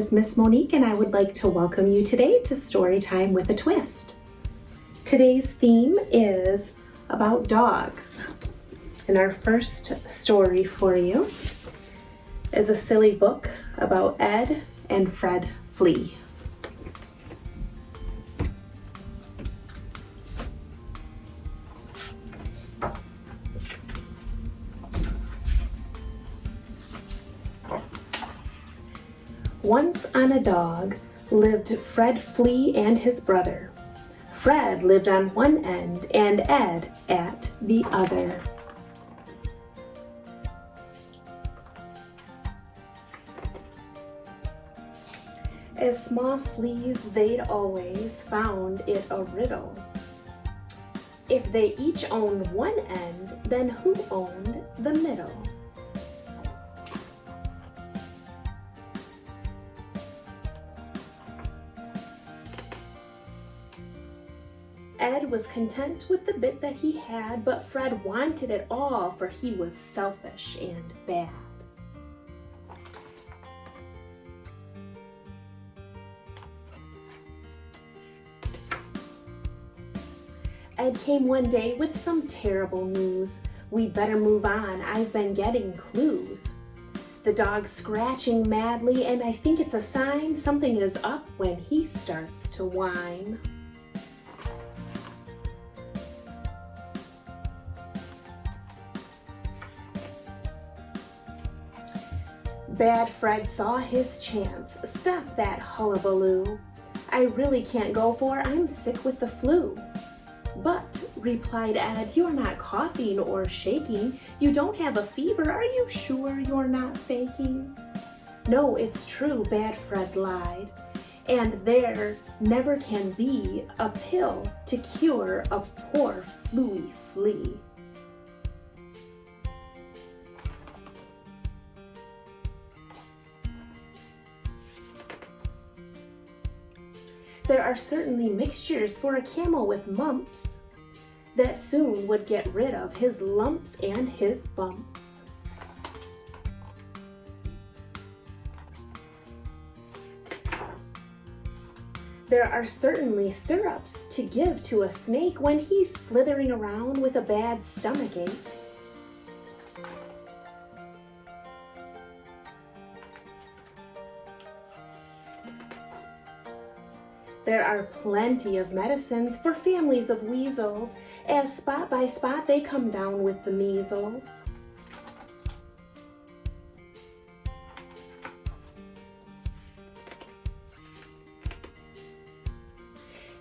is Miss Monique, and I would like to welcome you today to Storytime with a Twist. Today's theme is about dogs, and our first story for you is a silly book about Ed and Fred Flea. Once on a dog lived Fred Flea and his brother. Fred lived on one end and Ed at the other. As small fleas, they'd always found it a riddle. If they each owned one end, then who owned the middle? Ed was content with the bit that he had, but Fred wanted it all, for he was selfish and bad. Ed came one day with some terrible news. "We'd better move on, I've been getting clues. The dog's scratching madly, and I think it's a sign something is up when he starts to whine." Bad Fred saw his chance. "Stop that hullabaloo. I really can't go, for I'm sick with the flu." "But," replied Ed, "you're not coughing or shaking. You don't have a fever. Are you sure you're not faking?" "No, it's true," Bad Fred lied. "And there never can be a pill to cure a poor fluey flea." There are certainly mixtures for a camel with mumps that soon would get rid of his lumps and his bumps. There are certainly syrups to give to a snake when he's slithering around with a bad stomachache. There are plenty of medicines for families of weasels, as spot by spot they come down with the measles.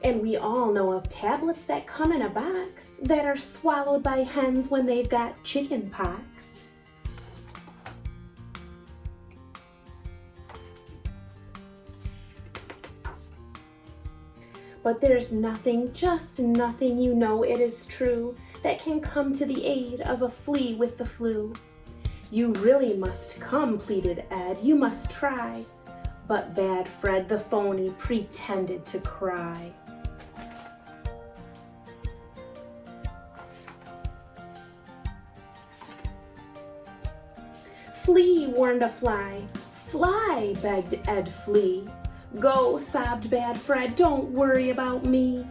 And we all know of tablets that come in a box that are swallowed by hens when they've got chicken pox. But there's nothing, just nothing, you know it is true, that can come to the aid of a flea with the flu. "You really must come," pleaded Ed, "you must try." But Bad Fred the phony pretended to cry. "Flee," warned a fly. "Fly," begged Ed Flea. "Go," sobbed Bad Fred, "don't worry about me."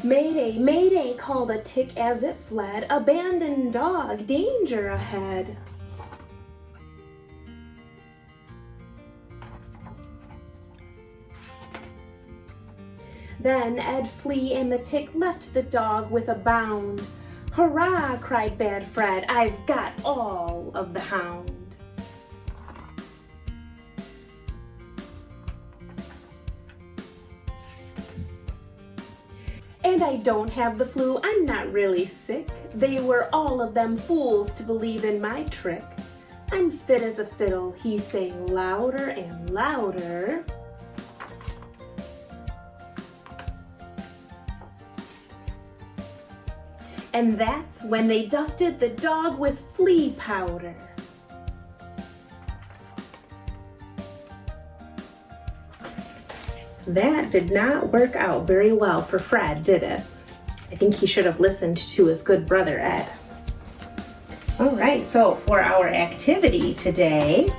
"Mayday, mayday," called a tick as it fled. "Abandoned dog, danger ahead." Then Ed Flea and the tick left the dog with a bound. "Hurrah!" cried Bad Fred, "I've got all of the hound." "And I don't have the flu, I'm not really sick. They were all of them fools to believe in my trick. I'm fit as a fiddle," he sang louder and louder. And that's when they dusted the dog with flea powder. That did not work out very well for Fred, did it? I think he should have listened to his good brother, Ed. All right, so for our activity today,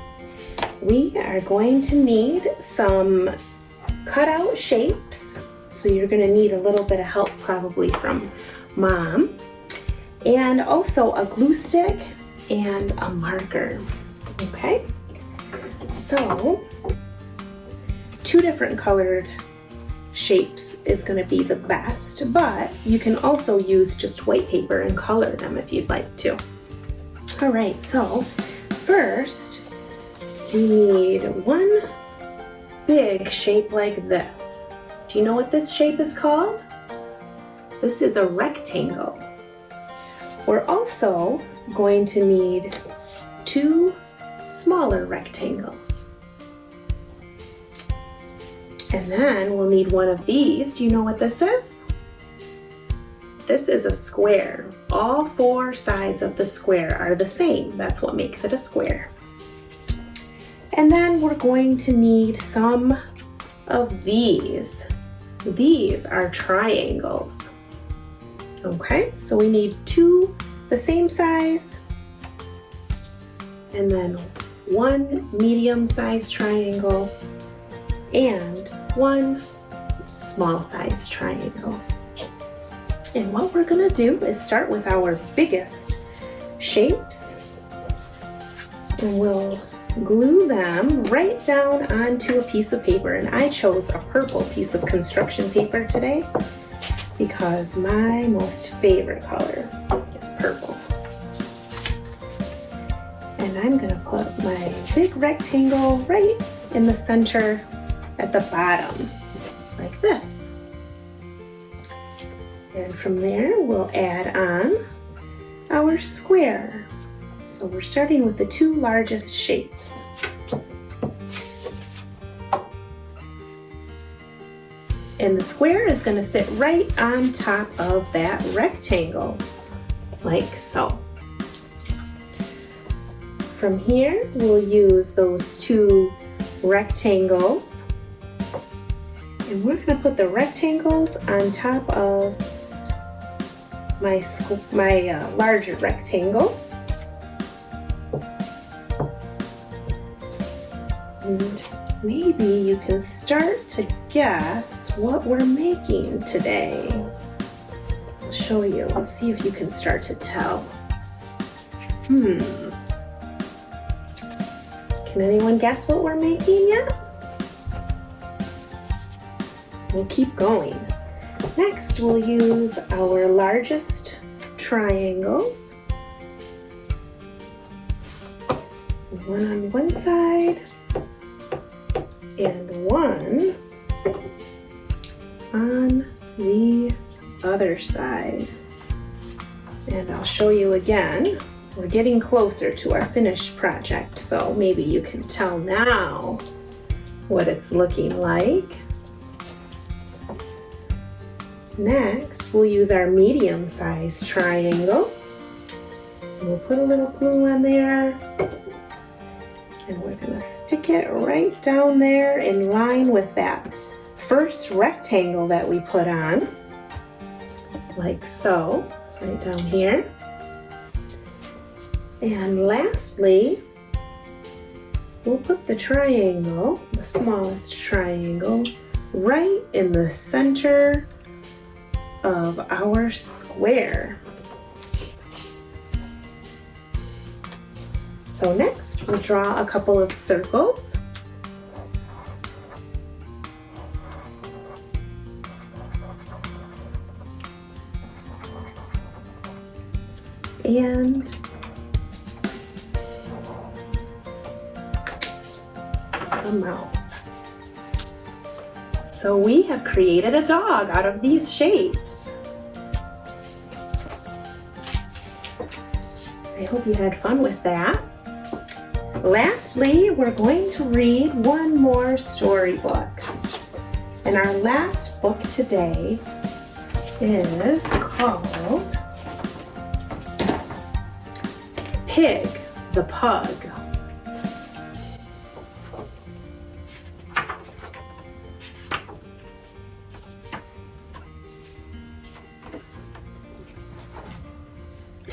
we are going to need some cutout shapes. So you're gonna need a little bit of help probably from Mom. And also a glue stick and a marker, okay? So, 2 different colored shapes is gonna be the best, but you can also use just white paper and color them if you'd like to. All right, so first we need one big shape like this. Do you know what this shape is called? This is a rectangle. We're also going to need 2 smaller rectangles. And then we'll need one of these. Do you know what this is? This is a square. All 4 sides of the square are the same. That's what makes it a square. And then we're going to need some of these. These are triangles. Okay, so we need 2 the same size, and then 1 medium-sized triangle and 1 small-sized triangle. And what we're gonna do is start with our biggest shapes, and we'll glue them right down onto a piece of paper. And I chose a purple piece of construction paper today because my most favorite color is purple. And I'm gonna put my big rectangle right in the center at the bottom, like this. And from there, we'll add on our square. So we're starting with the 2 largest shapes. And the square is going to sit right on top of that rectangle, like so. From here, we'll use those 2 rectangles. And we're going to put the rectangles on top of my larger rectangle. And maybe you can start to guess what we're making today. I'll show you. Let's see if you can start to tell. Can anyone guess what we're making yet? We'll keep going. Next, we'll use our largest triangles. One on one side and one on the other side. And I'll show you again. We're getting closer to our finished project, so maybe you can tell now what it's looking like. Next, we'll use our medium-sized triangle. We'll put a little glue on there. And we're gonna stick it right down there in line with that first rectangle that we put on, like so, right down here. And lastly, we'll put the triangle, the smallest triangle, right in the center of our square. So next, we'll draw a couple of circles. And a mouth. So we have created a dog out of these shapes. I hope you had fun with that. Lastly, we're going to read one more storybook. And our last book today is called Pig the Pug.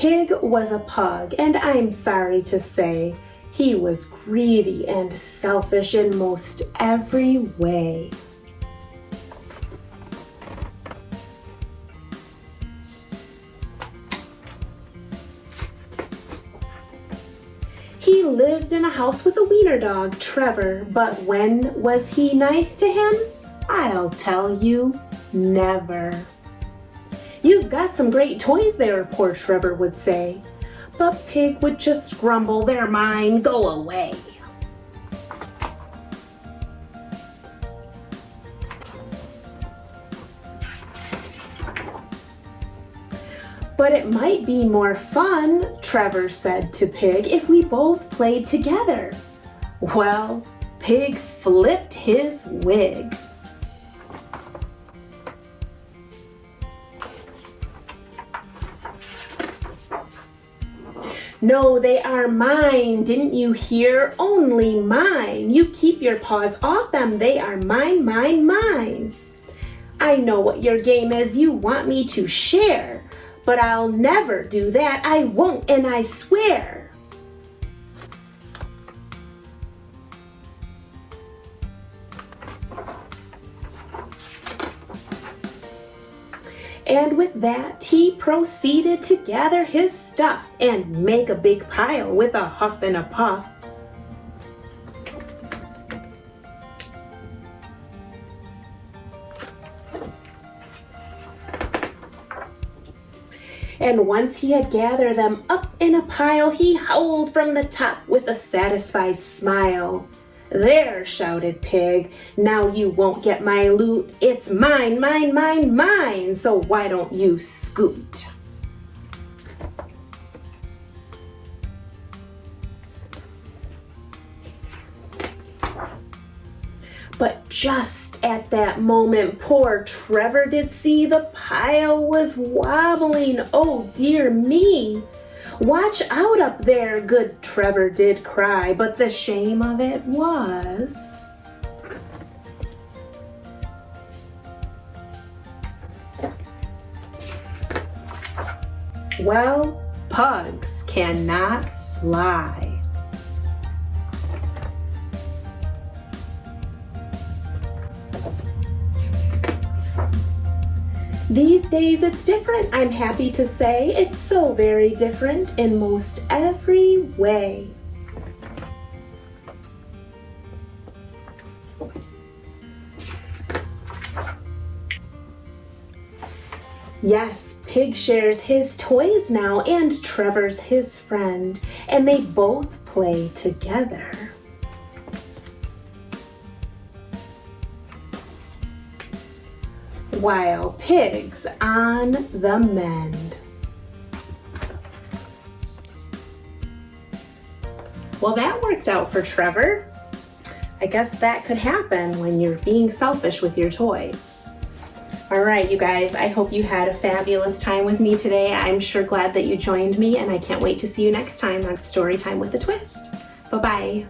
Pig was a pug, and I'm sorry to say, he was greedy and selfish in most every way. He lived in a house with a wiener dog, Trevor, but when was he nice to him? I'll tell you, never. You've got some great toys there, poor Trevor would say, but Pig would just grumble, they're mine, go away. But it might be more fun, Trevor said to Pig, if we both played together. Well, Pig flipped his wig. No, they are mine, didn't you hear? Only mine. You keep your paws off them, they are mine, mine, mine. I know what your game is, you want me to share. But I'll never do that, I won't, and I swear. And with that, he proceeded to gather his stuff and make a big pile with a huff and a puff. And once he had gathered them up in a pile, he howled from the top with a satisfied smile. There, shouted Pig, now you won't get my loot. It's mine, mine, mine, mine, so why don't you scoot? But just at that moment, poor Trevor did see the pile was wobbling. Oh dear me! Watch out up there, good Trevor did cry, but the shame of it was, well, pugs cannot fly. These days it's different, I'm happy to say. It's so very different in most every way. Yes, Pig shares his toys now, and Trevor's his friend, and they both play together. While Pig's on the mend. Well, that worked out for Trevor. I guess that could happen when you're being selfish with your toys. All right, you guys, I hope you had a fabulous time with me today. I'm sure glad that you joined me, and I can't wait to see you next time on Storytime with a Twist. Bye-bye.